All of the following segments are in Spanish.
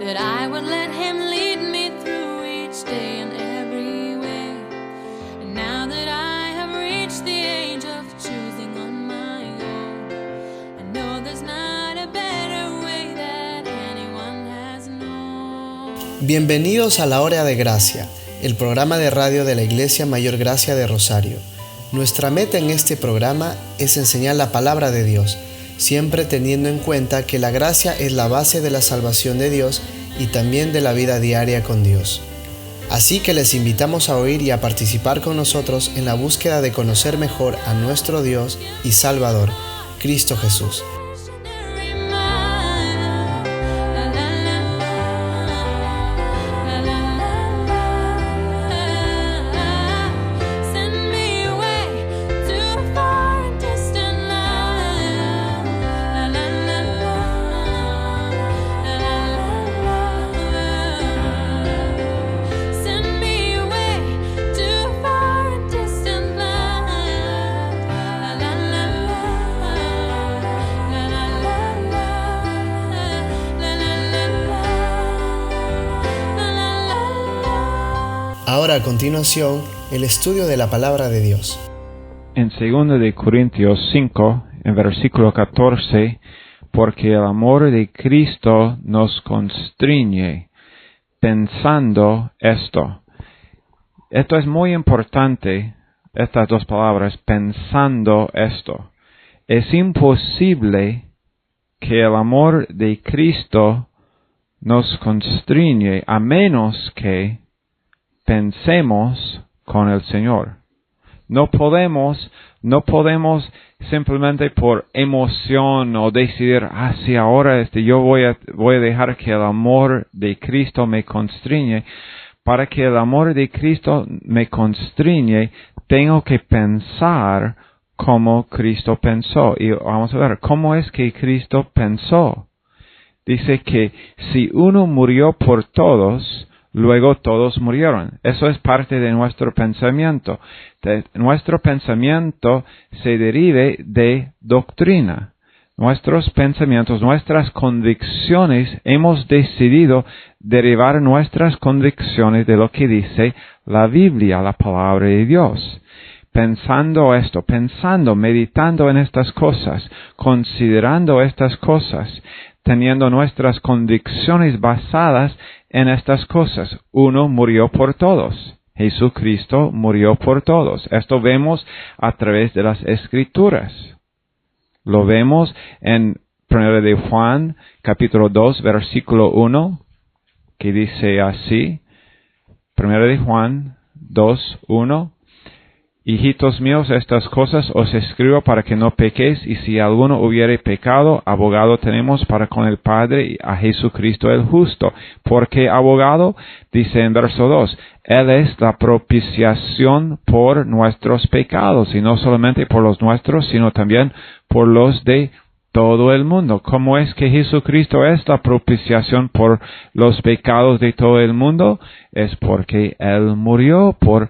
that I would let him lead me through each day and every way. And now that I have reached the age of choosing on my own, I know there's not a better way that anyone has known. Bienvenidos a la Hora de Gracia, el programa de radio de la Iglesia Mayor Gracia de Rosario. Nuestra meta en este programa es enseñar la palabra de Dios, siempre teniendo en cuenta que la gracia es la base de la salvación de Dios y también de la vida diaria con Dios. Así que les invitamos a oír y a participar con nosotros en la búsqueda de conocer mejor a nuestro Dios y Salvador, Cristo Jesús. Ahora a continuación, el estudio de la palabra de Dios. En 2 de Corintios 5, en versículo 14, porque el amor de Cristo nos constriñe, pensando esto. Esto es muy importante, estas dos palabras, pensando esto. Es imposible que el amor de Cristo nos constriñe a menos que pensemos con el Señor. No podemos simplemente por emoción o decidir, si ahora yo voy a dejar que el amor de Cristo me constriñe. Para que el amor de Cristo me constriñe, tengo que pensar como Cristo pensó. Y vamos a ver, ¿cómo es que Cristo pensó? Dice que si uno murió por todos, luego todos murieron. Eso es parte de nuestro pensamiento. Nuestro pensamiento se deriva de doctrina. Nuestros pensamientos, nuestras convicciones, hemos decidido derivar nuestras convicciones de lo que dice la Biblia, la palabra de Dios. Pensando esto, meditando en estas cosas, considerando estas cosas, teniendo nuestras convicciones basadas en estas cosas. Uno murió por todos. Jesucristo murió por todos. Esto vemos a través de las Escrituras. Lo vemos en 1 de Juan, capítulo 2, versículo 1, que dice así. 1 de Juan 2, 1. Hijitos míos, estas cosas os escribo para que no pequéis, y si alguno hubiere pecado, abogado tenemos para con el Padre, a Jesucristo el justo. Porque abogado, dice en verso 2, Él es la propiciación por nuestros pecados, y no solamente por los nuestros, sino también por los de todo el mundo. ¿Cómo es que Jesucristo es la propiciación por los pecados de todo el mundo? Es porque Él murió por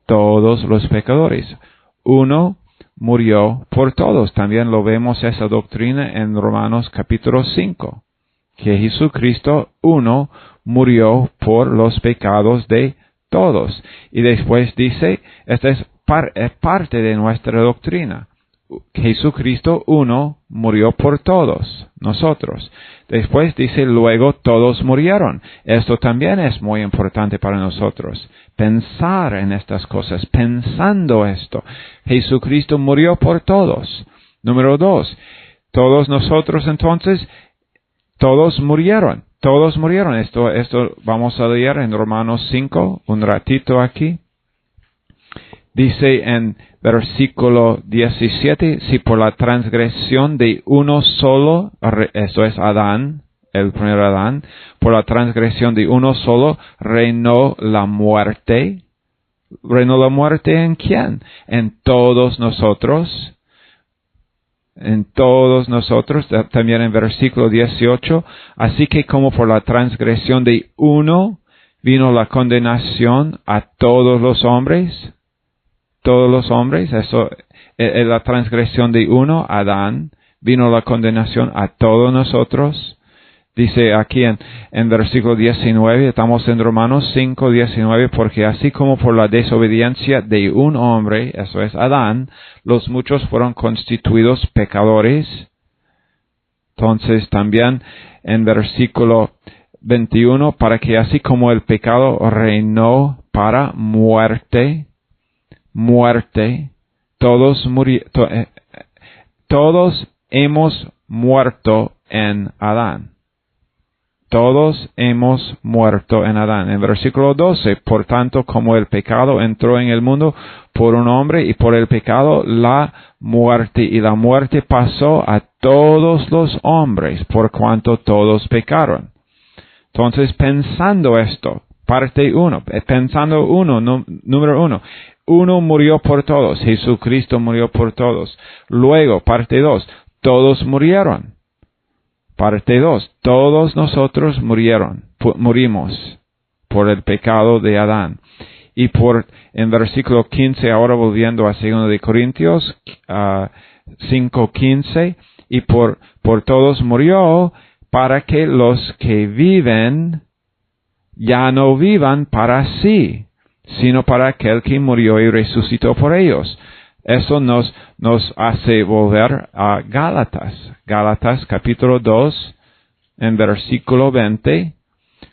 todos los pecadores. Uno murió por todos. También lo vemos esa doctrina en Romanos capítulo 5. Que Jesucristo, uno, murió por los pecados de todos. Y después dice, esta es parte de nuestra doctrina. Jesucristo, uno, murió por todos nosotros. Después dice, luego todos murieron. Esto también es muy importante para nosotros. Pensar en estas cosas, pensando esto. Jesucristo murió por todos. Número 2, todos nosotros entonces, todos murieron. Todos murieron. Esto vamos a leer en Romanos 5, un ratito aquí. Dice en versículo 17, si por la transgresión de uno solo, esto es Adán, el primer Adán, por la transgresión de uno solo, reinó la muerte. ¿Reinó la muerte en quién? En todos nosotros. En todos nosotros, también en versículo 18, así que como por la transgresión de uno vino la condenación a todos los hombres, eso es la transgresión de uno, Adán, vino la condenación a todos nosotros. Dice aquí en versículo 19, estamos en Romanos 5, 19, porque así como por la desobediencia de un hombre, eso es Adán, los muchos fueron constituidos pecadores. Entonces también en versículo 21, para que así como el pecado reinó para muerte, todos hemos muerto en Adán. Todos hemos muerto en Adán. En versículo 12, por tanto, como el pecado entró en el mundo por un hombre y por el pecado la muerte, y la muerte pasó a todos los hombres por cuanto todos pecaron. Entonces, pensando esto, parte 1, número 1, uno murió por todos, Jesucristo murió por todos. Luego, parte 2, todos murieron. Parte 2, todos nosotros murimos por el pecado de Adán. Y en versículo 15, ahora volviendo a 2 de Corintios 5:15, y por todos murió, para que los que viven ya no vivan para sí, sino para aquel que murió y resucitó por ellos. Eso nos hace volver a Gálatas capítulo 2, en versículo 20.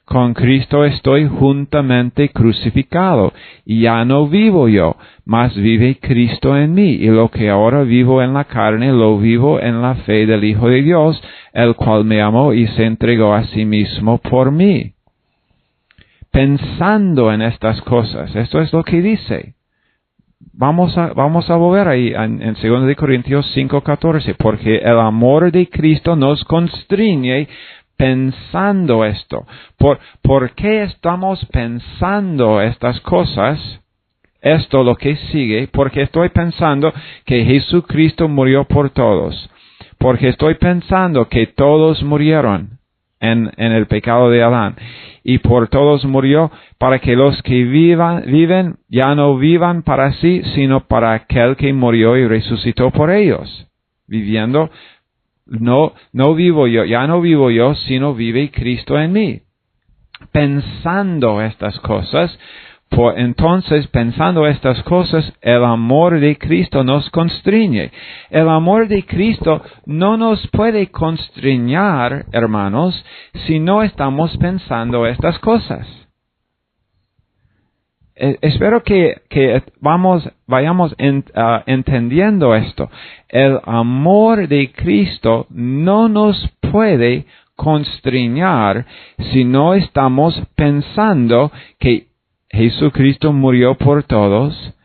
Con Cristo estoy juntamente crucificado, y ya no vivo yo, mas vive Cristo en mí, y lo que ahora vivo en la carne, lo vivo en la fe del Hijo de Dios, el cual me amó y se entregó a sí mismo por mí. Pensando en estas cosas, esto es lo que dice. Vamos a volver ahí en 2 de Corintios 5:14, porque el amor de Cristo nos constriñe pensando esto. ¿Por qué estamos pensando estas cosas? Esto lo que sigue, porque estoy pensando que Jesucristo murió por todos. Porque estoy pensando que todos murieron en el pecado de Adán. Y por todos murió, para que los que viven ya no vivan para sí, sino para aquel que murió y resucitó por ellos. Viviendo, no vivo yo, ya no vivo yo, sino vive Cristo en mí. Pensando estas cosas, entonces, pensando estas cosas, el amor de Cristo nos constriñe. El amor de Cristo no nos puede constriñar, hermanos, si no estamos pensando estas cosas. Espero que vayamos entendiendo esto. El amor de Cristo no nos puede constriñar si no estamos pensando que Jesucristo murió por todos,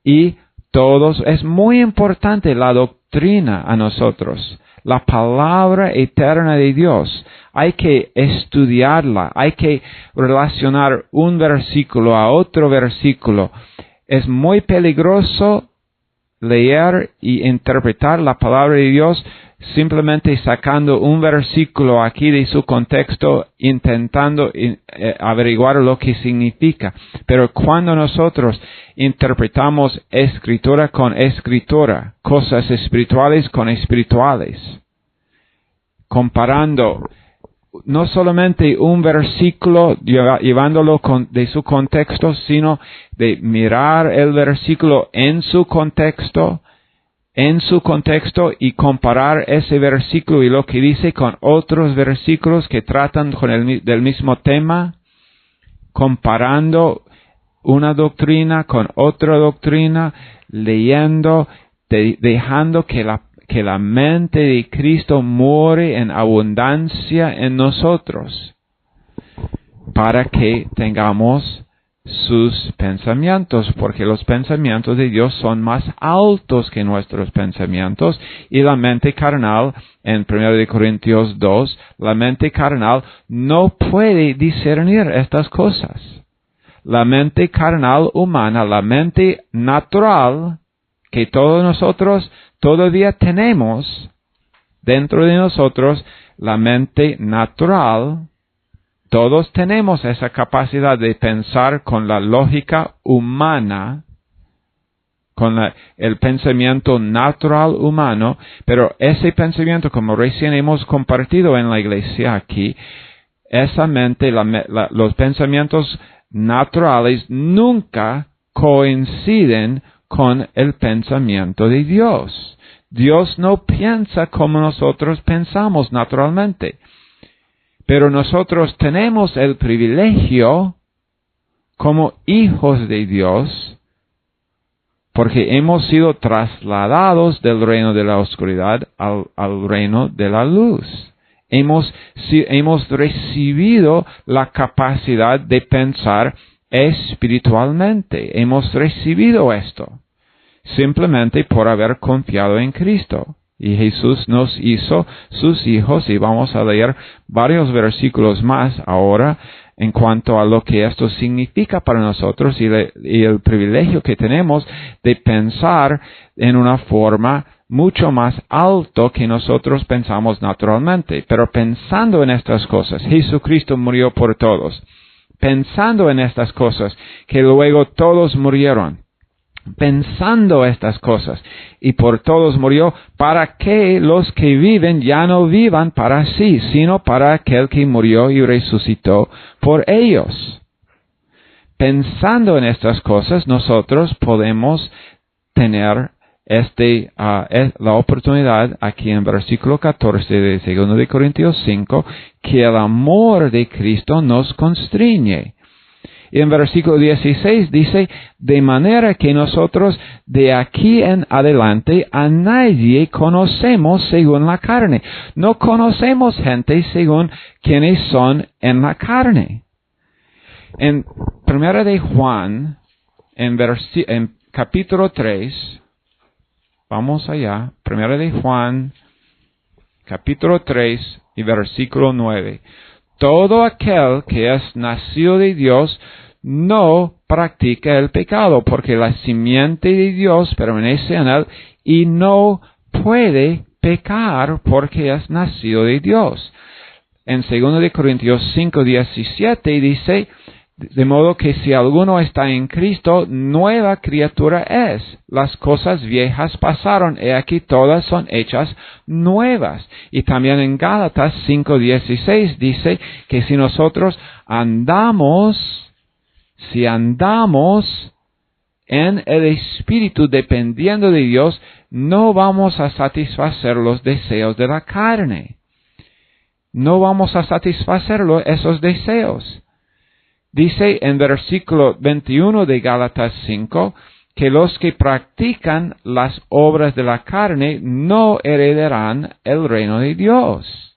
y todos, es muy importante la doctrina a nosotros, la palabra eterna de Dios. Hay que estudiarla, hay que relacionar un versículo a otro versículo. Es muy peligroso leer y interpretar la palabra de Dios simplemente sacando un versículo aquí de su contexto, intentando averiguar lo que significa. Pero cuando nosotros interpretamos escritura con escritura, cosas espirituales con espirituales, comparando no solamente un versículo, llevándolo de su contexto, sino de mirar el versículo en su contexto y comparar ese versículo y lo que dice con otros versículos que tratan del mismo tema, comparando una doctrina con otra doctrina, leyendo, dejando que la mente de Cristo more en abundancia en nosotros, para que tengamos sus pensamientos, porque los pensamientos de Dios son más altos que nuestros pensamientos, y la mente carnal, en 1 Corintios 2, la mente carnal no puede discernir estas cosas. La mente carnal humana, la mente natural, que todos nosotros todavía tenemos dentro de nosotros, la mente natural. Todos tenemos esa capacidad de pensar con la lógica humana, con el pensamiento natural humano, pero ese pensamiento, como recién hemos compartido en la iglesia aquí, esa mente, los pensamientos naturales nunca coinciden con el pensamiento de Dios. Dios no piensa como nosotros pensamos naturalmente. Pero nosotros tenemos el privilegio, como hijos de Dios, porque hemos sido trasladados del reino de la oscuridad al reino de la luz. Hemos recibido la capacidad de pensar espiritualmente. Hemos recibido esto simplemente por haber confiado en Cristo. Y Jesús nos hizo sus hijos, y vamos a leer varios versículos más ahora en cuanto a lo que esto significa para nosotros y el privilegio que tenemos de pensar en una forma mucho más alto que nosotros pensamos naturalmente. Pero pensando en estas cosas, Jesucristo murió por todos. Pensando en estas cosas, que luego todos murieron. Pensando estas cosas, y por todos murió, para que los que viven ya no vivan para sí, sino para aquel que murió y resucitó por ellos. Pensando en estas cosas, nosotros podemos tener la oportunidad aquí en versículo 14 de 2 de Corintios 5, que el amor de Cristo nos constriñe. Y en versículo 16 dice, de manera que nosotros de aquí en adelante a nadie conocemos según la carne. No conocemos gente según quienes son en la carne. En 1 de Juan, en capítulo 3, vamos allá, 1 de Juan, capítulo 3 y versículo 9. Todo aquel que es nacido de Dios no practica el pecado, porque la simiente de Dios permanece en él y no puede pecar porque es nacido de Dios. En 2 de Corintios 5:17 dice, de modo que si alguno está en Cristo, nueva criatura es. Las cosas viejas pasaron, y aquí todas son hechas nuevas. Y también en Gálatas 5:16 dice que si nosotros andamos en el Espíritu dependiendo de Dios, no vamos a satisfacer los deseos de la carne. No vamos a satisfacer esos deseos. Dice en versículo 21 de Gálatas 5 que los que practican las obras de la carne no heredarán el reino de Dios.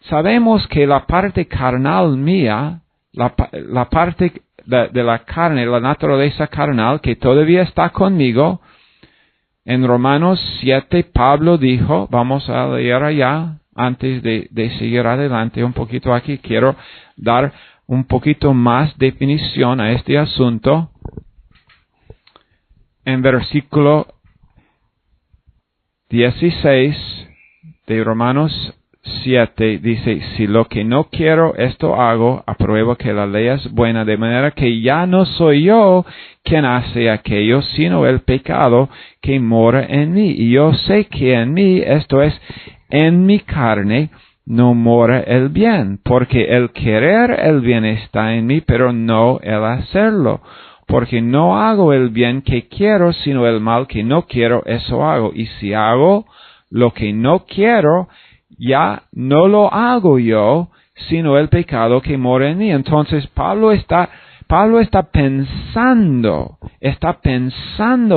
Sabemos que la parte carnal mía, la parte de la carne, la naturaleza carnal que todavía está conmigo, en Romanos 7 Pablo dijo, vamos a leer allá, antes de seguir adelante un poquito aquí, quiero dar un poquito más definición a este asunto. En versículo 16 de Romanos 7 dice, si lo que no quiero, esto hago, apruebo que la ley es buena, de manera que ya no soy yo quien hace aquello, sino el pecado que mora en mí. Y yo sé que en mí, esto es, en mi carne, no mora el bien, porque el querer el bien está en mí, pero no el hacerlo. Porque no hago el bien que quiero, sino el mal que no quiero, eso hago. Y si hago lo que no quiero, ya no lo hago yo, sino el pecado que mora en mí. Entonces Pablo está pensando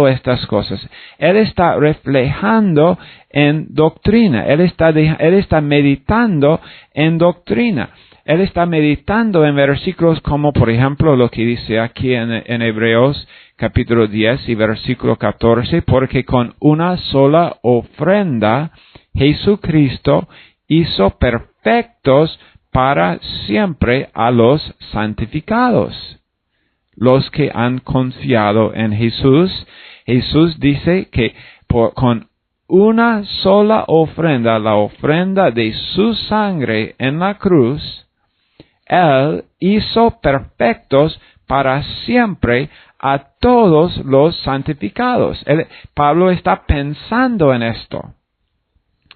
estas cosas. Él está reflejando en doctrina. Él está meditando en doctrina. Él está meditando en versículos como, por ejemplo, lo que dice aquí en Hebreos capítulo 10 y versículo 14, porque con una sola ofrenda Jesucristo hizo perfectos para siempre a los santificados. Los que han confiado en Jesús. Jesús dice que con una sola ofrenda, la ofrenda de su sangre en la cruz, Él hizo perfectos para siempre a todos los santificados. Pablo está pensando en esto.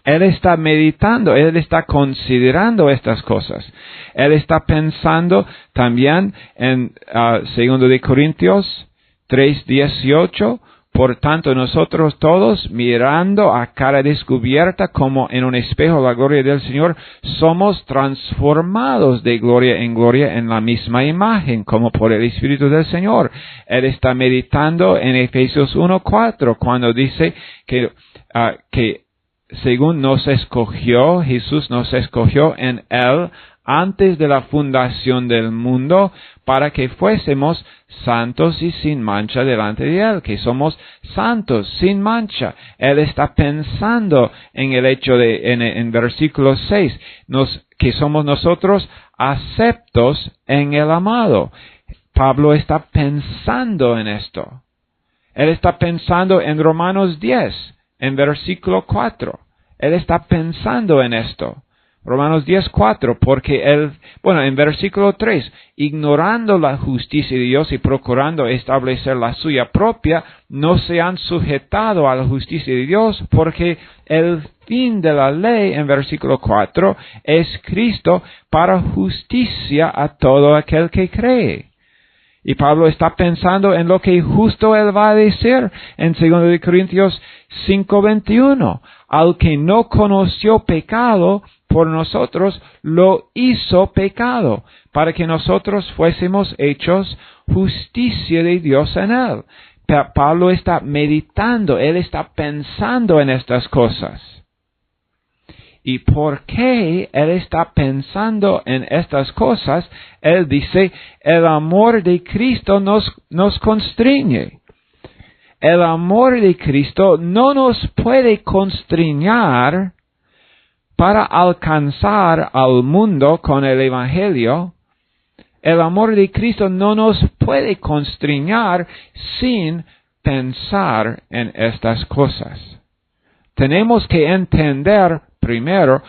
Él está meditando, Él está considerando estas cosas. Él está pensando también en 2 de Corintios 3:18. Por tanto, nosotros todos, mirando a cara descubierta como en un espejo la gloria del Señor, somos transformados de gloria en la misma imagen, como por el Espíritu del Señor. Él está meditando en Efesios 1:4, cuando dice que según nos escogió, Jesús nos escogió en Él antes de la fundación del mundo, para que fuésemos santos y sin mancha delante de Él, que somos santos, sin mancha. Él está pensando en el hecho en versículo 6, que somos nosotros aceptos en el amado. Pablo está pensando en esto. Él está pensando en Romanos 10, en versículo 4. Él está pensando en esto. Romanos 10:4, porque en versículo 3, ignorando la justicia de Dios y procurando establecer la suya propia, no se han sujetado a la justicia de Dios, porque el fin de la ley, en versículo 4, es Cristo para justicia a todo aquel que cree. Y Pablo está pensando en lo que justo él va a decir en 2 de Corintios 5:21. Al que no conoció pecado, por nosotros lo hizo pecado, para que nosotros fuésemos hechos justicia de Dios en él. Pablo está meditando, él está pensando en estas cosas. ¿Y por qué él está pensando en estas cosas? Él dice, el amor de Cristo nos constriñe. El amor de Cristo no nos puede constriñar para alcanzar al mundo con el Evangelio. El amor de Cristo no nos puede constriñar sin pensar en estas cosas. Tenemos que entender primero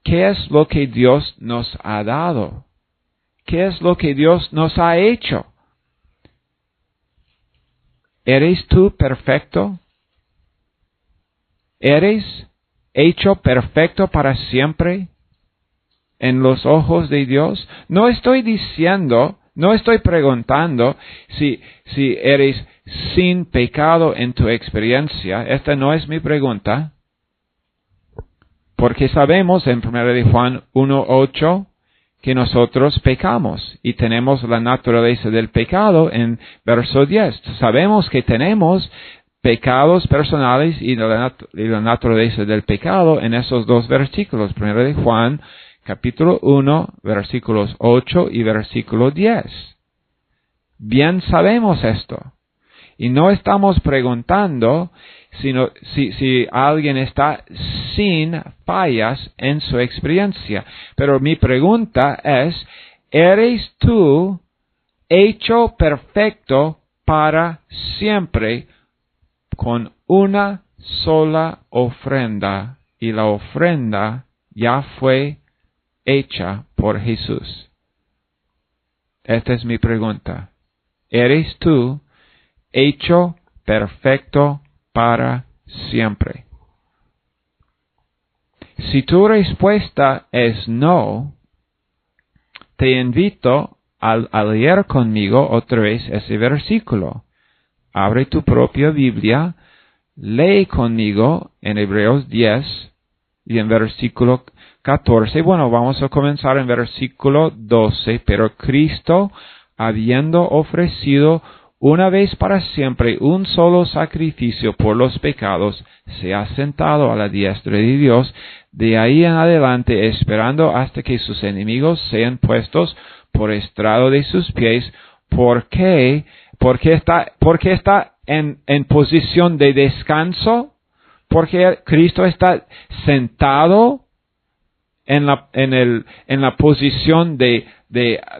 qué es lo que Dios nos ha dado. ¿Qué es lo que Dios nos ha hecho? ¿Eres tú perfecto? ¿Eres hecho perfecto para siempre en los ojos de Dios? No estoy preguntando si eres sin pecado en tu experiencia. Esta no es mi pregunta. Porque sabemos en 1 de Juan 1:8 que nosotros pecamos y tenemos la naturaleza del pecado en verso 10. Sabemos que tenemos pecados personales y la naturaleza del pecado en esos dos versículos. 1 de Juan, capítulo 1, versículos 8 y versículo 10. Bien sabemos esto. Y no estamos preguntando si alguien está sin fallas en su experiencia. Pero mi pregunta es, ¿eres tú hecho perfecto para siempre con una sola ofrenda? Y la ofrenda ya fue hecha por Jesús. Esta es mi pregunta. ¿Eres tú hecho perfecto para siempre? Si tu respuesta es no, te invito a leer conmigo otra vez ese versículo. Abre tu propia Biblia, lee conmigo en Hebreos 10 y en versículo 14. Bueno, vamos a comenzar en versículo 12. Pero Cristo, habiendo ofrecido una vez para siempre un solo sacrificio por los pecados, se ha sentado a la diestra de Dios, de ahí en adelante esperando hasta que sus enemigos sean puestos por estrado de sus pies. ¿Por qué? Porque está en posición de descanso, porque Cristo está sentado en la posición de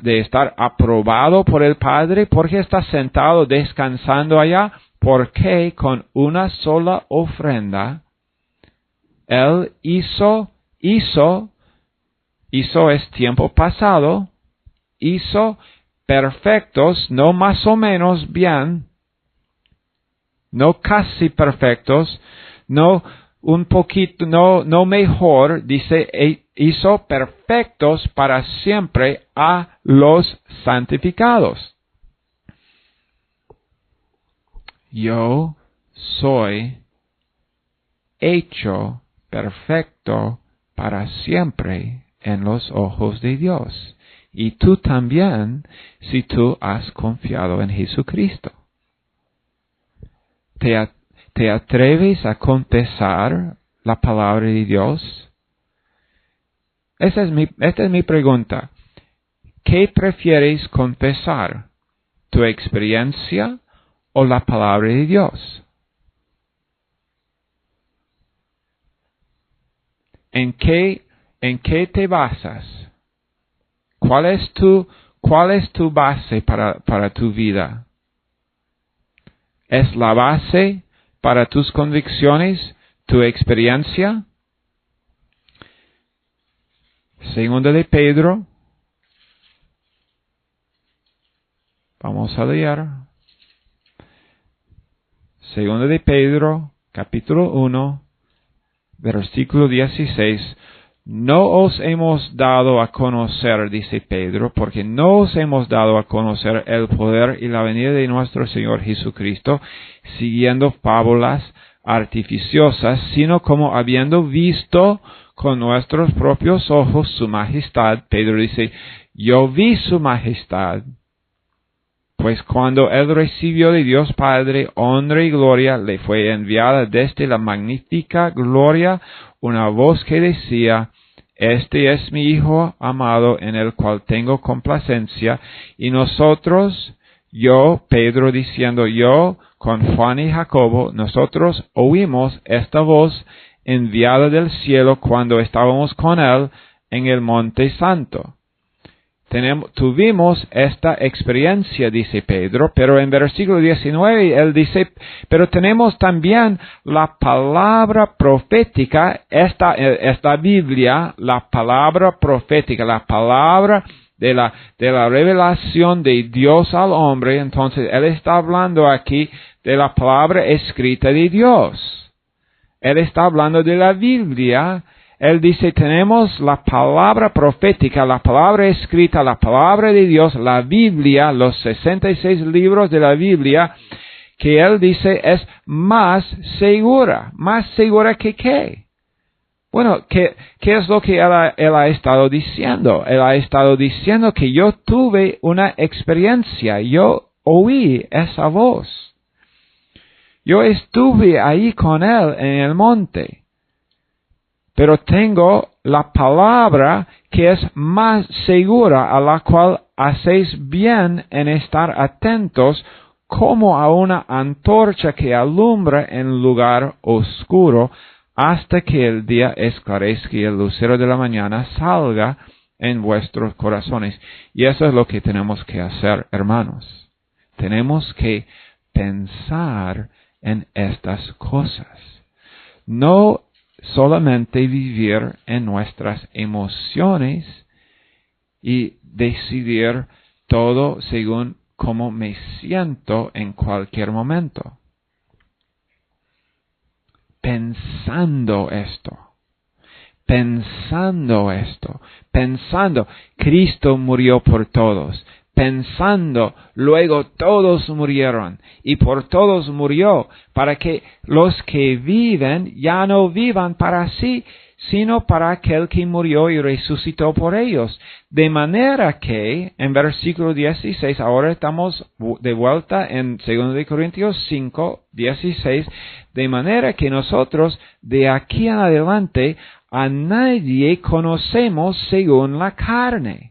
estar aprobado por el Padre, porque está sentado descansando allá, porque con una sola ofrenda Él hizo es tiempo pasado, hizo perfectos, no más o menos bien, no casi perfectos, no un poquito, no mejor, dice, hizo perfectos para siempre a los santificados. Yo soy hecho perfecto para siempre en los ojos de Dios. Y tú también, si tú has confiado en Jesucristo. ¿Te atreves a confesar la palabra de Dios? Esta es mi pregunta. ¿Qué prefieres confesar? ¿Tu experiencia o la palabra de Dios? ¿En qué te basas? ¿Cuál es tu base para tu vida? ¿Es la base para tus convicciones, tu experiencia? Segunda de Pedro. Vamos a leer. Segunda de Pedro, capítulo 1, versículo 16. No os hemos dado a conocer, dice Pedro, porque no os hemos dado a conocer el poder y la venida de nuestro Señor Jesucristo, siguiendo fábulas artificiosas, sino como habiendo visto con nuestros propios ojos su majestad. Pedro dice, yo vi su majestad. Pues cuando él recibió de Dios Padre honra y gloria, le fue enviada desde la magnífica gloria una voz que decía, este es mi Hijo amado en el cual tengo complacencia. Y nosotros, yo, Pedro diciendo, yo, con Juan y Jacobo, nosotros oímos esta voz enviada del cielo cuando estábamos con él en el Monte Santo. Tuvimos esta experiencia, dice Pedro, pero en versículo 19 él dice, pero tenemos también la palabra profética, esta Biblia, la palabra profética, la palabra de la revelación de Dios al hombre. Entonces él está hablando aquí de la palabra escrita de Dios. Él está hablando de la Biblia. Él dice, tenemos la palabra profética, la palabra escrita, la palabra de Dios, la Biblia, los 66 libros de la Biblia, que él dice es más segura que qué. Bueno, ¿qué es lo que él ha estado diciendo? Él ha estado diciendo que yo tuve una experiencia, yo oí esa voz. Yo estuve ahí con él en el monte. Pero tengo la palabra que es más segura, a la cual hacéis bien en estar atentos como a una antorcha que alumbra en lugar oscuro hasta que el día esclarezca y el lucero de la mañana salga en vuestros corazones. Y eso es lo que tenemos que hacer, hermanos. Tenemos que pensar en estas cosas. No solamente vivir en nuestras emociones y decidir todo según cómo me siento en cualquier momento. Pensando, Cristo murió por todos. Pensando, luego todos murieron, y por todos murió, para que los que viven ya no vivan para sí, sino para aquel que murió y resucitó por ellos. De manera que, en versículo 16, ahora estamos de vuelta en 2 Corintios 5, 16, de manera que nosotros de aquí en adelante a nadie conocemos según la carne.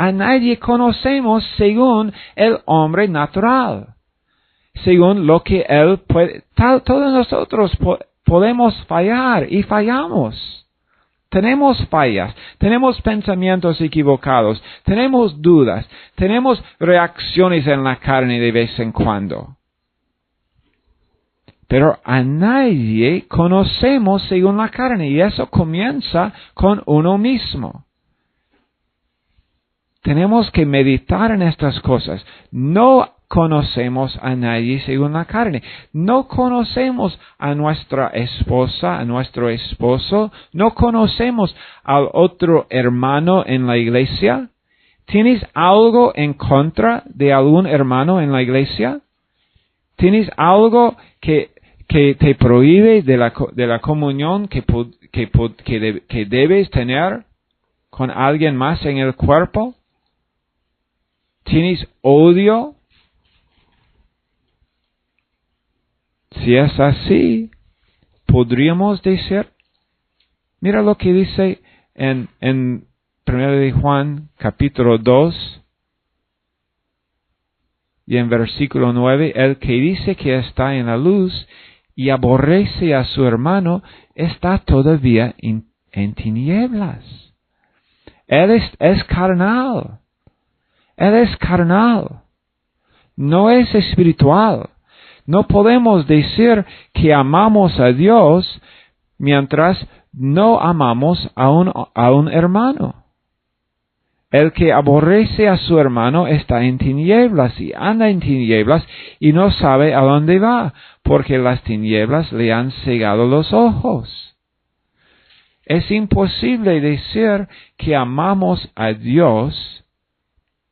A nadie conocemos según el hombre natural, según lo que él puede. Todos nosotros podemos fallar y fallamos. Tenemos fallas, tenemos pensamientos equivocados, tenemos dudas, tenemos reacciones en la carne de vez en cuando. Pero a nadie conocemos según la carne, y eso comienza con uno mismo. Tenemos que meditar en estas cosas. No conocemos a nadie según la carne. No conocemos a nuestra esposa, a nuestro esposo. No conocemos al otro hermano en la iglesia. ¿Tienes algo en contra de algún hermano en la iglesia? ¿Tienes algo que te prohíbe de la comunión que debes tener con alguien más en el cuerpo? ¿Tienes odio? Si es así, podríamos decir, mira lo que dice en 1 de Juan capítulo 2 y en versículo 9, el que dice que está en la luz y aborrece a su hermano, está todavía en tinieblas. Él es carnal. Él es carnal. No es espiritual. No podemos decir que amamos a Dios mientras no amamos a un hermano. El que aborrece a su hermano está en tinieblas y anda en tinieblas y no sabe a dónde va, porque las tinieblas le han cegado los ojos. Es imposible decir que amamos a Dios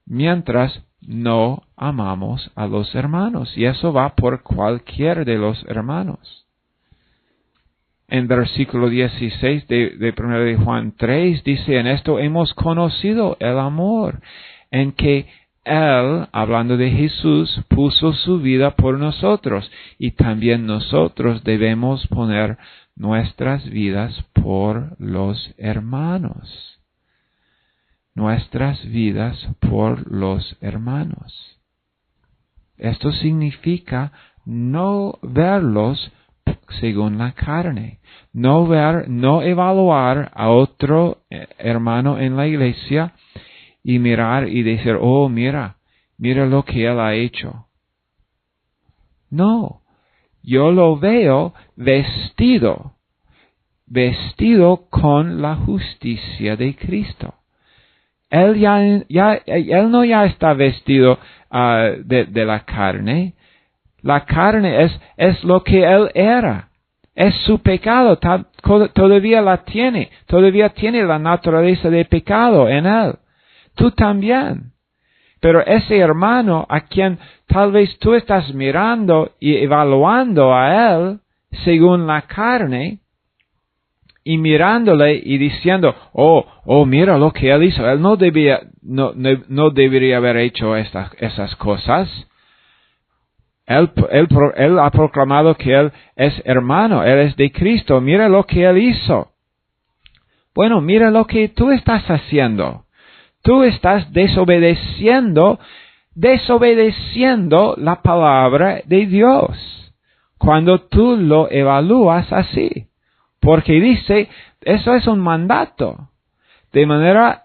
mientras no amamos a los hermanos, y eso va por cualquier de los hermanos. En versículo 16 de 1 de Juan 3 dice, en esto hemos conocido el amor, en que Él, hablando de Jesús, puso su vida por nosotros, y también nosotros debemos poner nuestras vidas por los hermanos. Nuestras vidas por los hermanos. Esto significa no verlos según la carne, no evaluar a otro hermano en la iglesia y mirar y decir, oh, mira lo que él ha hecho. No, yo lo veo vestido con la justicia de Cristo. Él no está vestido de la carne. La carne es lo que él era. Es su pecado. Todavía la tiene. Todavía tiene la naturaleza de pecado en él. Tú también. Pero ese hermano a quien tal vez tú estás mirando y evaluando a él según la carne, y mirándole y diciendo, oh, mira lo que él hizo. Él no debería haber hecho esas cosas. Él ha proclamado que él es hermano, él es de Cristo. Mira lo que él hizo. Bueno, mira lo que tú estás haciendo. Tú estás desobedeciendo la palabra de Dios cuando tú lo evalúas así. Porque dice, eso es un mandato. De manera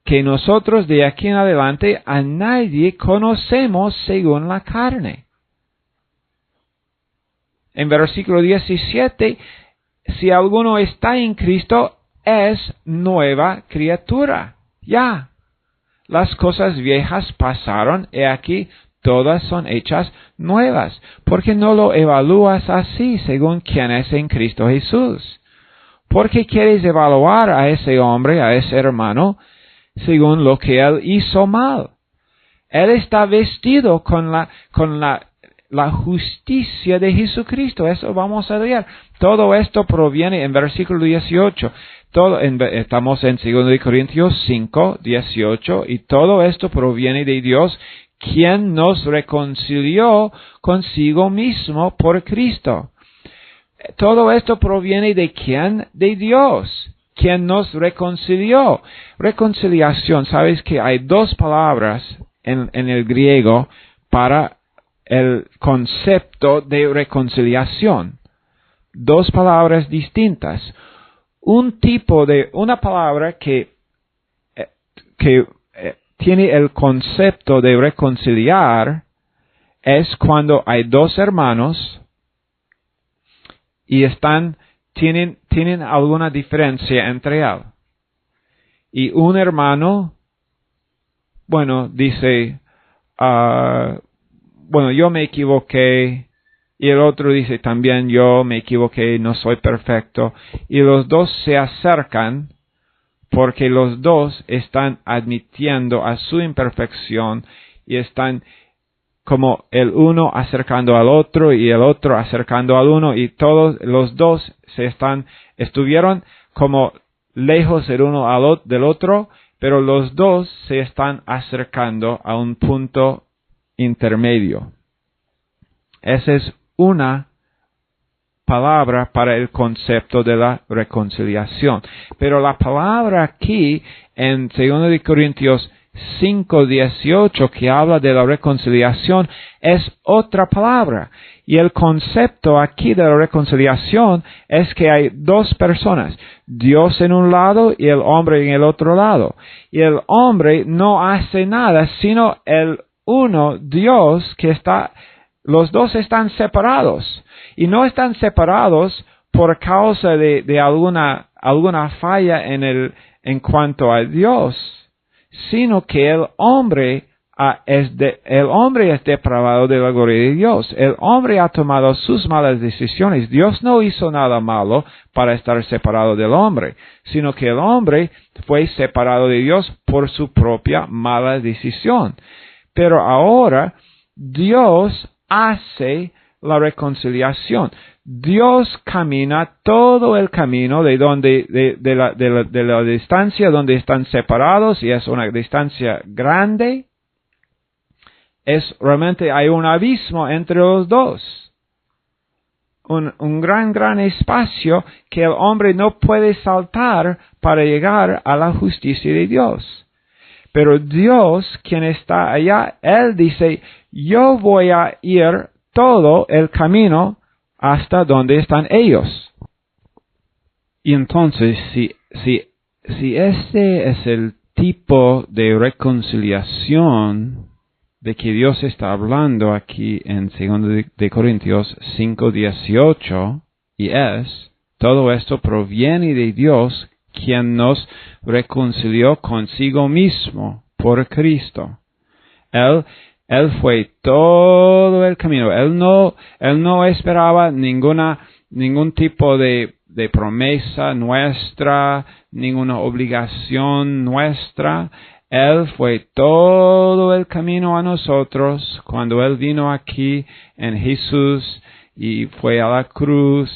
que nosotros de aquí en adelante a nadie conocemos según la carne. En versículo 17, si alguno está en Cristo, es nueva criatura. Ya. Las cosas viejas pasaron, y aquí todas son hechas nuevas. Porque no lo evalúas así según quién es en Cristo Jesús. ¿Por qué quieres evaluar a ese hombre, a ese hermano, según lo que él hizo mal? Él está vestido con la justicia de Jesucristo. Eso vamos a leer. Todo esto proviene en versículo 18. Estamos en 2 Corintios 5, 18. Y todo esto proviene de Dios, quien nos reconcilió consigo mismo por Cristo. Todo esto proviene de ¿quién? De Dios, quien nos reconcilió. Reconciliación, sabes que hay dos palabras en el griego para el concepto de reconciliación. Dos palabras distintas. Una palabra que tiene el concepto de reconciliar es cuando hay dos hermanos y tienen alguna diferencia entre él. Y un hermano, dice, bueno, yo me equivoqué. Y el otro dice también, yo me equivoqué, no soy perfecto. Y los dos se acercan porque los dos están admitiendo a su imperfección y están como el uno acercando al otro y el otro acercando al uno, y todos los dos estuvieron como lejos el uno del otro, pero los dos se están acercando a un punto intermedio. Esa es una palabra para el concepto de la reconciliación. Pero la palabra aquí en 2 de Corintios 5:18, que habla de la reconciliación, es otra palabra. Y el concepto aquí de la reconciliación es que hay dos personas, Dios en un lado y el hombre en el otro lado. Y el hombre no hace nada, sino el uno, Dios, los dos están separados. Y no están separados por causa de alguna falla en cuanto a Dios, sino que el hombre es depravado de la gloria de Dios. El hombre ha tomado sus malas decisiones. Dios no hizo nada malo para estar separado del hombre, sino que el hombre fue separado de Dios por su propia mala decisión. Pero ahora Dios hace la reconciliación. Dios camina todo el camino de la distancia donde están separados, y es una distancia grande. Realmente hay un abismo entre los dos. Un gran espacio que el hombre no puede saltar para llegar a la justicia de Dios. Pero Dios, quien está allá, Él dice, yo voy a ir todo el camino hasta donde están ellos. Y entonces, si este es el tipo de reconciliación de que Dios está hablando aquí en 2 de Corintios 5:18, y todo esto proviene de Dios, quien nos reconcilió consigo mismo por Cristo. Él fue todo el camino. Él no esperaba ningún tipo de promesa nuestra, ninguna obligación nuestra. Él fue todo el camino a nosotros cuando Él vino aquí en Jesús y fue a la cruz.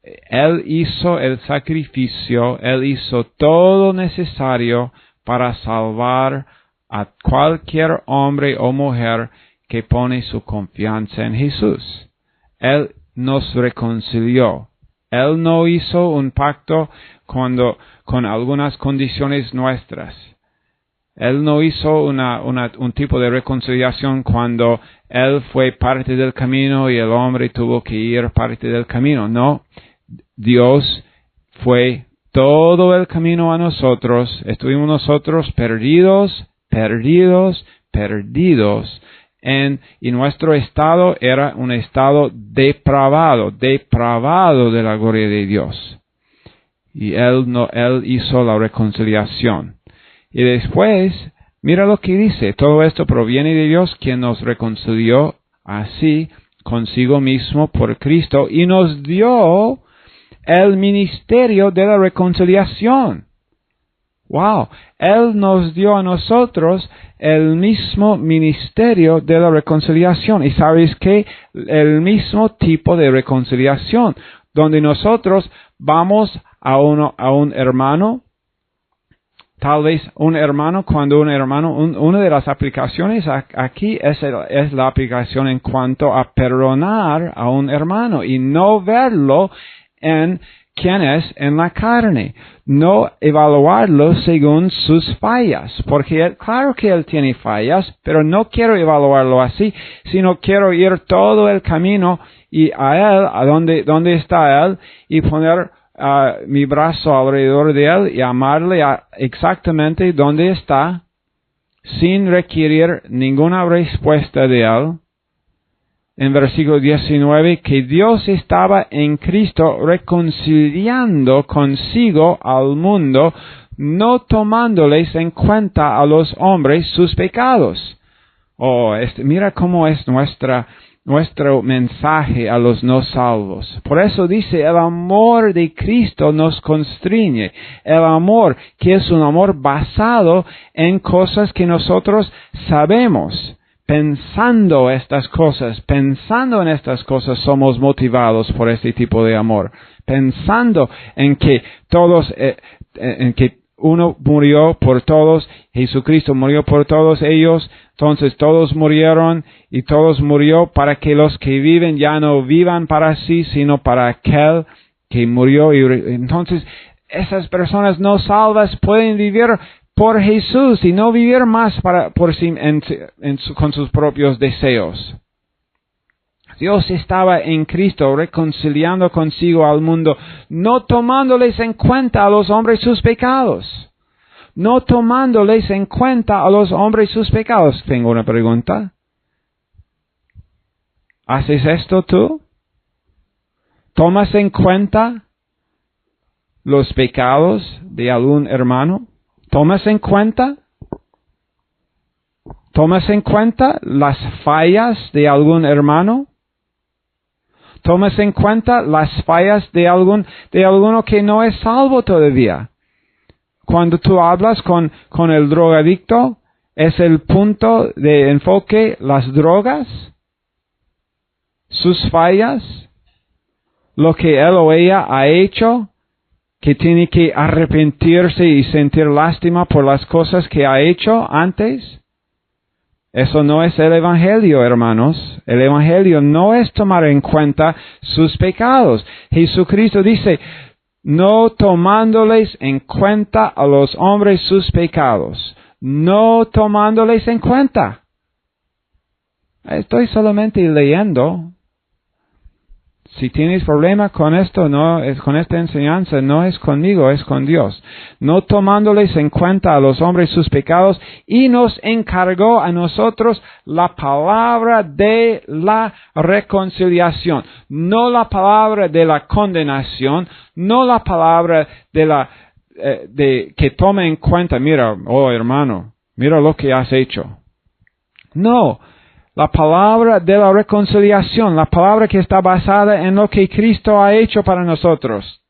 Él hizo el sacrificio, Él hizo todo necesario para salvar a cualquier hombre o mujer que pone su confianza en Jesús. Él nos reconcilió. Él no hizo un pacto con algunas condiciones nuestras. Él no hizo un tipo de reconciliación cuando Él fue parte del camino y el hombre tuvo que ir parte del camino. No. Dios fue todo el camino a nosotros. Estuvimos nosotros perdidos, y nuestro estado era un estado depravado de la gloria de Dios. Y Él hizo la reconciliación. Y después, mira lo que dice, todo esto proviene de Dios, quien nos reconcilió así consigo mismo por Cristo y nos dio el ministerio de la reconciliación. Wow, Él nos dio a nosotros el mismo ministerio de la reconciliación. ¿Y sabes qué? El mismo tipo de reconciliación, donde nosotros vamos a un hermano, tal vez una de las aplicaciones aquí es la aplicación en cuanto a perdonar a un hermano y no verlo en quién es en la carne, no evaluarlo según sus fallas, porque claro que él tiene fallas, pero no quiero evaluarlo así, sino quiero ir todo el camino y a él, a donde está él, y poner mi brazo alrededor de él y amarle exactamente donde está, sin requerir ninguna respuesta de él. En versículo 19, que Dios estaba en Cristo reconciliando consigo al mundo, no tomándoles en cuenta a los hombres sus pecados. Mira cómo es nuestro mensaje a los no salvos. Por eso dice, el amor de Cristo nos constriñe. El amor, que es un amor basado en cosas que nosotros sabemos. Pensando en estas cosas somos motivados por este tipo de amor. Pensando en que uno murió por todos, Jesucristo murió por todos ellos, entonces todos murieron y todos murió para que los que viven ya no vivan para sí, sino para aquel que murió. Y entonces esas personas no salvas pueden vivir por Jesús y no vivir más con sus propios deseos. Dios estaba en Cristo reconciliando consigo al mundo, no tomándoles en cuenta a los hombres sus pecados. No tomándoles en cuenta a los hombres sus pecados. Tengo una pregunta. ¿Haces esto tú? ¿Tomas en cuenta los pecados de algún hermano? ¿Tomas en cuenta? ¿Tomas en cuenta las fallas de algún hermano? ¿Tomas en cuenta las fallas de alguno que no es salvo todavía? Cuando tú hablas con el drogadicto, ¿es el punto de enfoque las drogas? ¿Sus fallas? ¿Lo que él o ella ha hecho? ¿Que tiene que arrepentirse y sentir lástima por las cosas que ha hecho antes? Eso no es el Evangelio, hermanos. El Evangelio no es tomar en cuenta sus pecados. Jesucristo dice, no tomándoles en cuenta a los hombres sus pecados. No tomándoles en cuenta. Estoy solamente leyendo. Si tienes problema con esto, con esta enseñanza, no es conmigo, es con Dios. No tomándoles en cuenta a los hombres sus pecados, y nos encargó a nosotros la palabra de la reconciliación. No la palabra de la condenación, no la palabra de que tome en cuenta, mira, oh hermano, mira lo que has hecho. No. La palabra de la reconciliación, la palabra que está basada en lo que Cristo ha hecho para nosotros.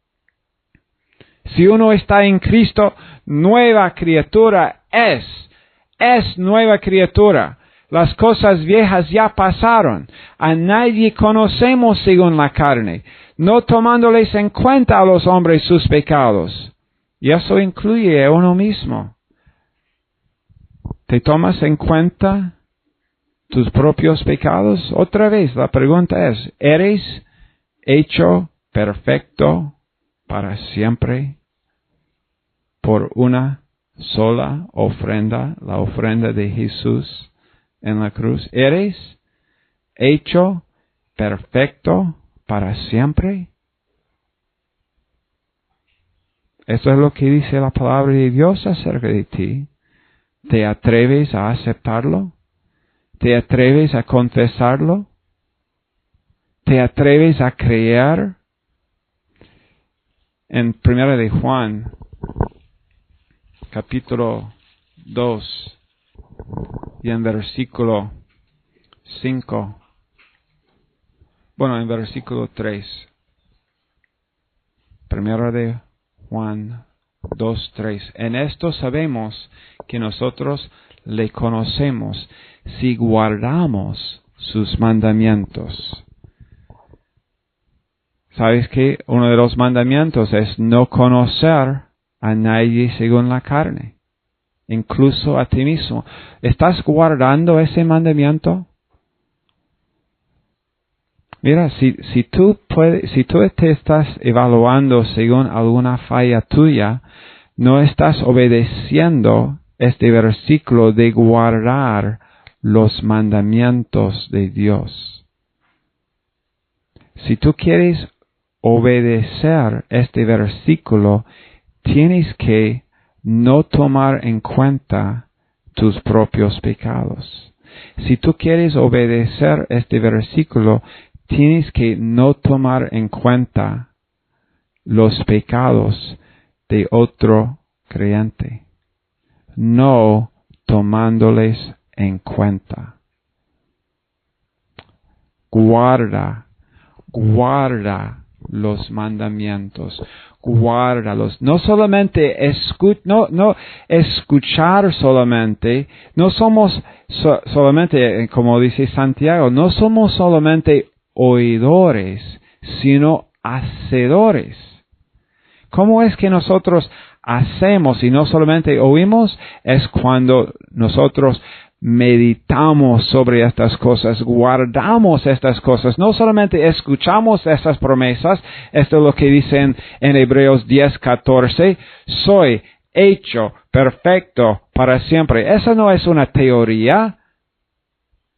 Si uno está en Cristo, nueva criatura es nueva criatura. Las cosas viejas ya pasaron. A nadie conocemos según la carne, no tomándoles en cuenta a los hombres sus pecados. Y eso incluye a uno mismo. ¿Te tomas en cuenta tus propios pecados? Otra vez, la pregunta es, ¿eres hecho perfecto para siempre por una sola ofrenda, la ofrenda de Jesús en la cruz? ¿Eres hecho perfecto para siempre? Eso es lo que dice la palabra de Dios acerca de ti. ¿Te atreves a aceptarlo? ¿Te atreves a confesarlo? ¿Te atreves a creer? En 1 de Juan, capítulo 2, y en versículo 5, en versículo 3, 1 de Juan 2, 3. En esto sabemos que nosotros le conocemos si guardamos sus mandamientos. ¿Sabes qué? Uno de los mandamientos es no conocer a nadie según la carne, incluso a ti mismo. ¿Estás guardando ese mandamiento? Mira, si tú te estás evaluando según alguna falla tuya, no estás obedeciendo este versículo de guardar los mandamientos de Dios. Si tú quieres obedecer este versículo, tienes que no tomar en cuenta tus propios pecados. Si tú quieres obedecer este versículo, tienes que no tomar en cuenta los pecados de otro creyente. No tomándoles en cuenta. guarda los mandamientos, guárdalos. No solamente escuchar solamente, no somos solamente, como dice Santiago, no somos solamente oidores, sino hacedores. ¿Cómo es que nosotros hacemos y no solamente oímos? Es cuando nosotros meditamos sobre estas cosas, guardamos estas cosas, no solamente escuchamos estas promesas. Esto es lo que dicen en Hebreos 10:14, soy hecho perfecto para siempre. Esa no es una teoría,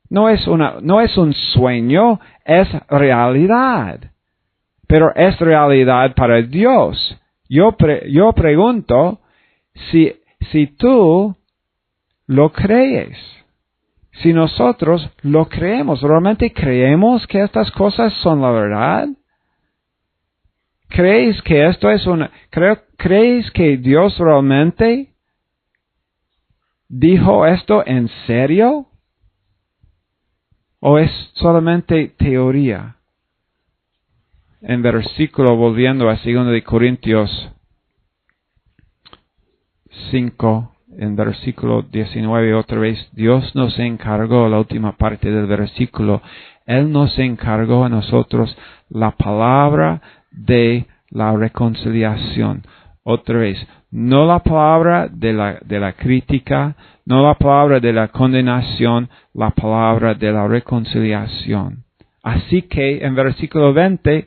no es un sueño, es realidad. Pero es realidad para Dios. Yo pregunto si tú lo crees. Si nosotros lo creemos, ¿realmente creemos que estas cosas son la verdad? ¿Crees que esto es crees que Dios realmente dijo esto en serio? ¿O es solamente teoría? En versículo, volviendo a 2 de Corintios 5, en versículo 19 otra vez, Dios nos encargó, la última parte del versículo, Él nos encargó a nosotros la palabra de la reconciliación. Otra vez, no la palabra de la crítica, no la palabra de la condenación, la palabra de la reconciliación. Así que en versículo 20,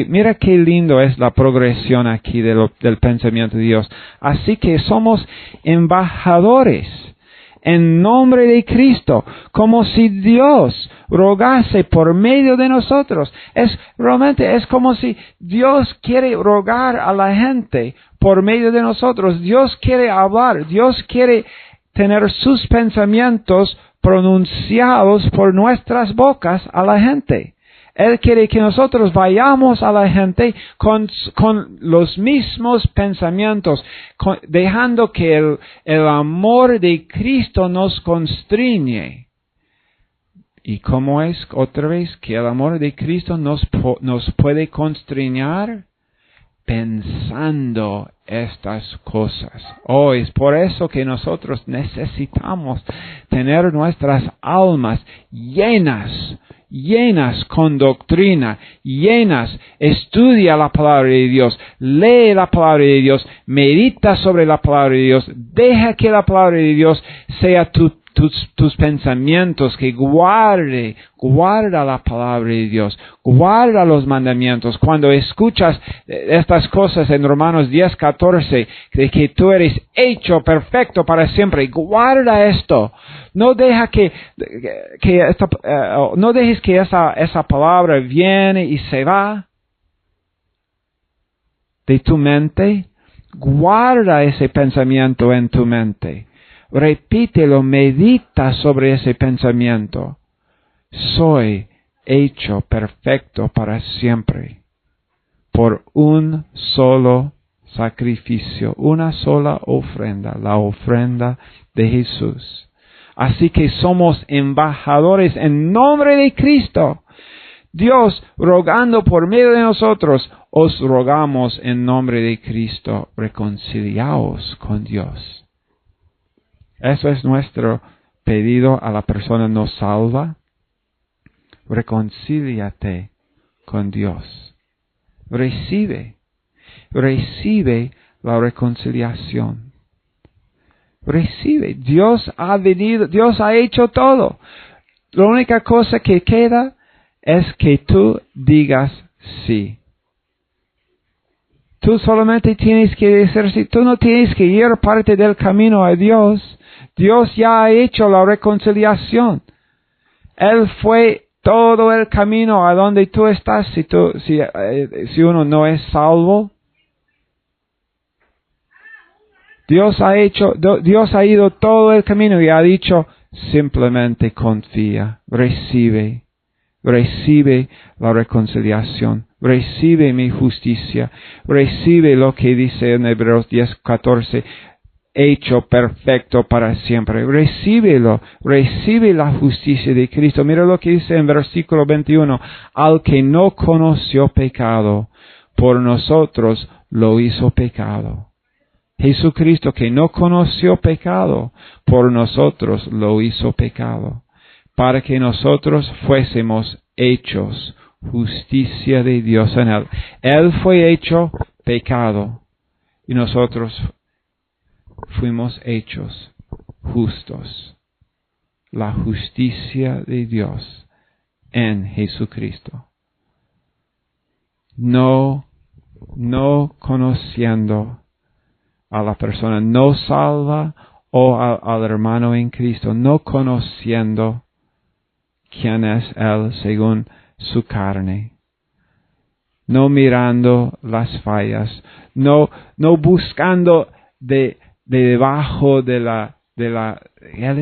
mira qué lindo es la progresión aquí del pensamiento de Dios. Así que somos embajadores en nombre de Cristo, como si Dios rogase por medio de nosotros. Realmente es como si Dios quiere rogar a la gente por medio de nosotros. Dios quiere hablar, Dios quiere tener sus pensamientos pronunciados por nuestras bocas a la gente. Él quiere que nosotros vayamos a la gente con los mismos pensamientos, dejando que el amor de Cristo nos constriñe. ¿Y cómo es otra vez que el amor de Cristo nos puede constriñar? Pensando estas cosas. Es por eso que nosotros necesitamos tener nuestras almas llenas con doctrina, estudia la palabra de Dios, lee la palabra de Dios, medita sobre la palabra de Dios, deja que la palabra de Dios sea tus pensamientos, que guarda la palabra de Dios, guarda los mandamientos. Cuando escuchas estas cosas en Romanos 10:14, de que tú eres hecho perfecto para siempre, guarda esto. No dejes que esa palabra viene y se va de tu mente. Guarda ese pensamiento en tu mente. Repítelo, medita sobre ese pensamiento. Soy hecho perfecto para siempre por un solo sacrificio, una sola ofrenda, la ofrenda de Jesús. Así que somos embajadores en nombre de Cristo. Dios rogando por medio de nosotros, os rogamos en nombre de Cristo, reconciliaos con Dios. Eso es nuestro pedido a la persona no salva. Reconcíliate con Dios. Recibe la reconciliación. Recibe. Dios ha venido, Dios ha hecho todo. La única cosa que queda es que tú digas sí. Tú solamente tienes que decir sí. Tú no tienes que ir parte del camino a Dios. Dios ya ha hecho la reconciliación. Él fue todo el camino a donde tú estás. Si uno no es salvo, Dios ha ido todo el camino y ha dicho, simplemente confía, recibe la reconciliación, recibe mi justicia, recibe lo que dice en Hebreos 10:14. hecho perfecto para siempre. Recíbelo, recibe la justicia de Cristo. Mira lo que dice en versículo 21. Al que no conoció pecado, por nosotros lo hizo pecado. Jesucristo, que no conoció pecado, por nosotros lo hizo pecado, para que nosotros fuésemos hechos justicia de Dios en él. Él fue hecho pecado y nosotros fuimos hechos justos. La justicia de Dios en Jesucristo. No conociendo a la persona no salva o al hermano en Cristo, no conociendo quién es Él según su carne, no mirando las fallas, no buscando debajo de la Él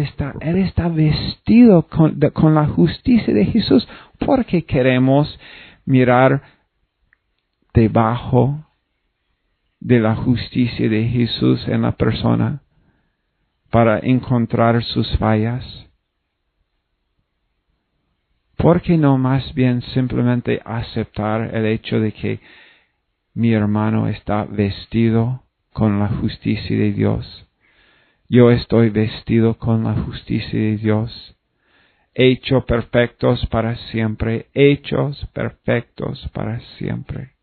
está vestido con la justicia de Jesús, porque queremos mirar debajo de la justicia de Jesús en la persona para encontrar sus fallas. ¿Por qué no más bien simplemente aceptar el hecho de que mi hermano está vestido con la justicia de Dios? Yo estoy vestido con la justicia de Dios. Hechos perfectos para siempre. Hechos perfectos para siempre.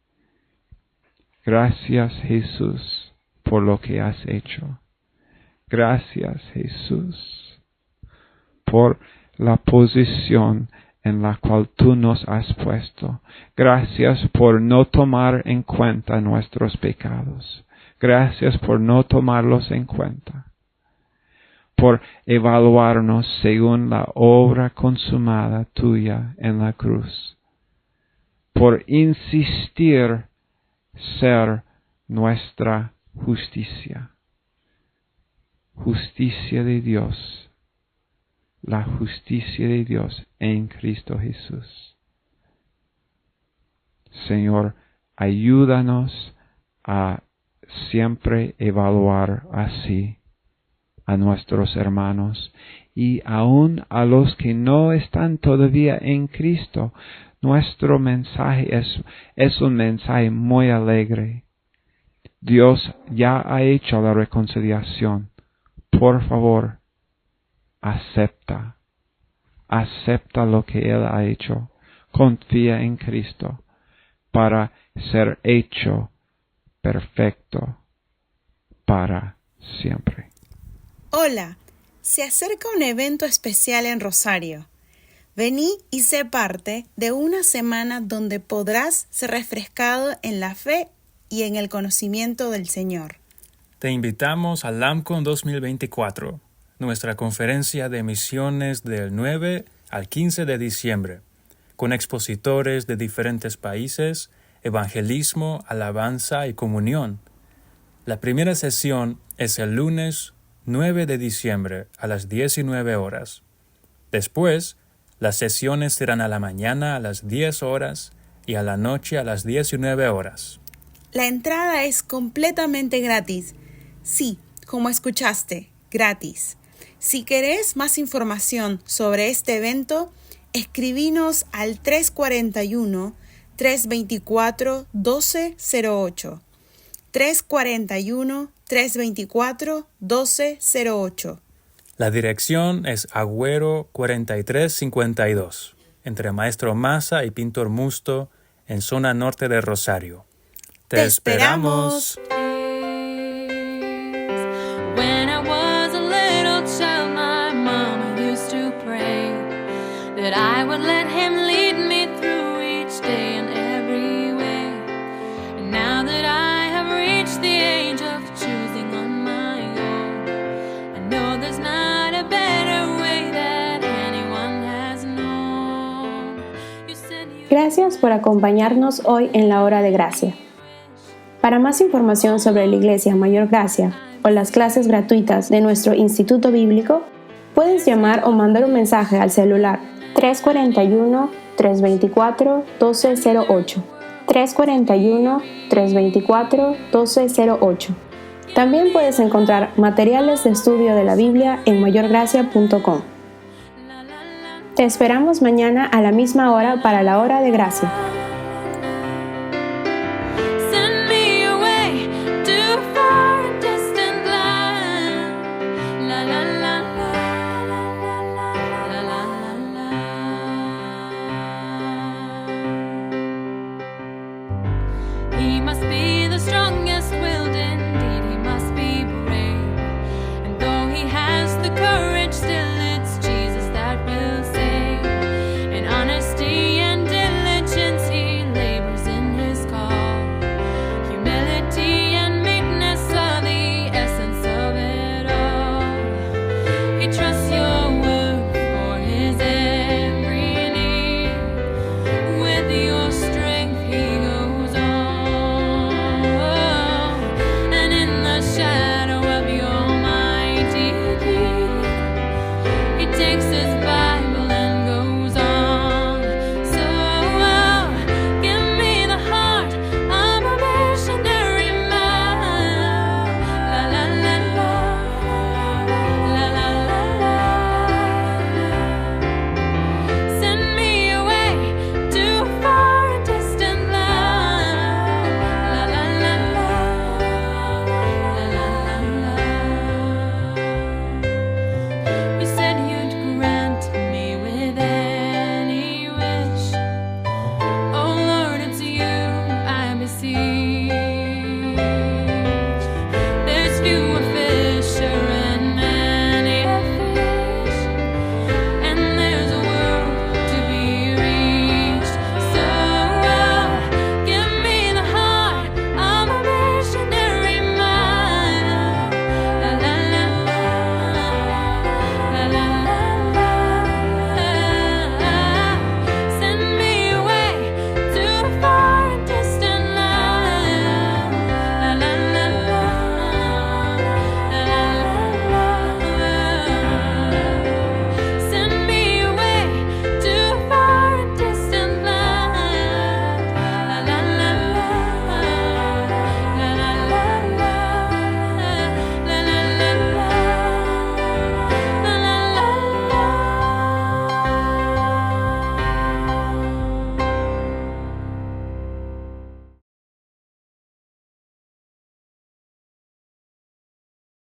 Gracias, Jesús, por lo que has hecho. Gracias, Jesús, por la posición en la cual tú nos has puesto. Gracias por no tomar en cuenta nuestros pecados. Gracias por no tomarlos en cuenta. Por evaluarnos según la obra consumada tuya en la cruz. Por insistir ser nuestra justicia. Justicia de Dios. La justicia de Dios en Cristo Jesús. Señor, ayúdanos a siempre evaluar así a nuestros hermanos y aún a los que no están todavía en Cristo. Nuestro mensaje es un mensaje muy alegre. Dios ya ha hecho la reconciliación. Por favor, acepta lo que Él ha hecho. Confía en Cristo para ser hecho perfecto para siempre. Hola, se acerca un evento especial en Rosario. Vení y sé parte de una semana donde podrás ser refrescado en la fe y en el conocimiento del Señor. Te invitamos a LAMCON 2024, nuestra conferencia de misiones del 9 al 15 de diciembre, con expositores de diferentes países, evangelismo, alabanza y comunión. La primera sesión es el lunes 9 de diciembre a las 19 horas. Después, las sesiones serán a la mañana a las 10 horas y a la noche a las 19 horas. La entrada es completamente gratis. Sí, como escuchaste, gratis. Si querés más información sobre este evento, escribinos al 341-324-1208. 341-324-1208. La dirección es Agüero 4352, entre Maestro Maza y Pintor Musto, en zona norte de Rosario. ¡Te esperamos! When I was a little child, my mama used to pray that I would let Him lead me through each day and every way. And now that I have reached the age of choosing on my own, I know there's not a better way that anyone has known. You said you Gracias por acompañarnos hoy en la Hora de Gracia. Para más información sobre la Iglesia Mayor Gracia o las clases gratuitas de nuestro Instituto Bíblico, puedes llamar o mandar un mensaje al celular 341-324-1208. 341-324-1208. También puedes encontrar materiales de estudio de la Biblia en mayorgracia.com. Te esperamos mañana a la misma hora para la Hora de Gracia.